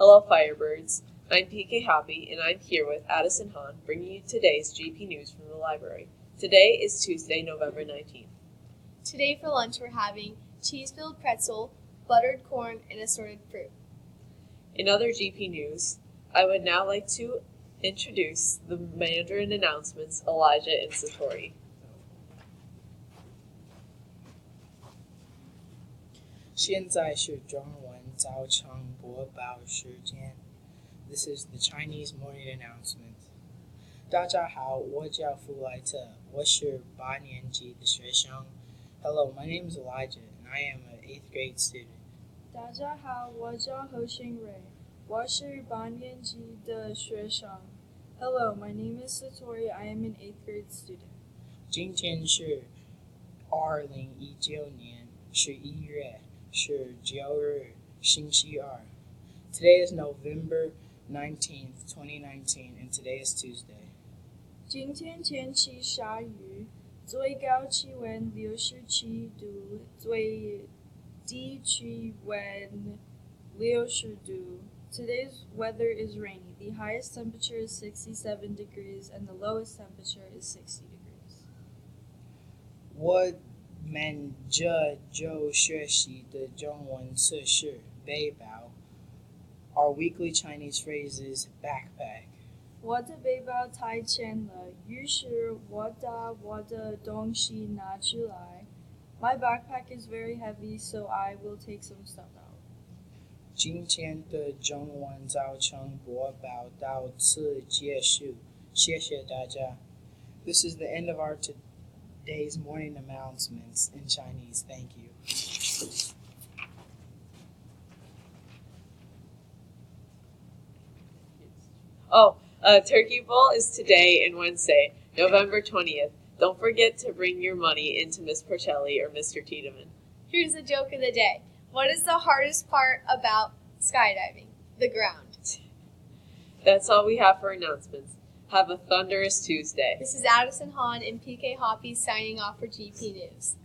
Hello, Firebirds. I'm PK Hoppy, and I'm here with Addison Hahn, bringing you today's GP News from the library. Today is Tuesday, November 19th. Today for lunch we're having cheese-filled pretzel, buttered corn, and assorted fruit. In other GP News, I would now like to introduce the Mandarin announcements, Elijah and Satori. 现在是中文早晨播报时间。This is the Chinese morning announcement. 大家好，我叫弗莱特，我是8年级的学生。Hello, my name is Elijah, and I am an 8th grade student. 大家好，我叫何新蕊，我是8年级的学生。Hello, my name is Satori. I am an 8th grade student. 今天是2019年11月19日，星期二。Today is November 19th, 2019, and today is Tuesday. 今天天气下雨，最高气温67度，最低气温60度。Today's weather is rainy. The highest temperature is 67 degrees and the lowest temperature is 60 degrees. 我们这周学习的中文测试背包。Our weekly Chinese phrase is backpack. 我的背包太轻了，于是我把我的东西拿出来。My backpack is very heavy, so I will take some stuff out. 今天的中文早晨播报到此结束，谢谢大家。This is the end of our today's morning announcements in Chinese. Thank you. Turkey Bowl is today and Wednesday, November 20th. Don't forget to bring your money into Miss Porcelli or Mr. Tiedemann. Here's the joke of the day. What is the hardest part about skydiving? The ground. That's all we have for announcements. Have a thunderous Tuesday. This is Addison Hahn and PK Hoppy signing off for GP News.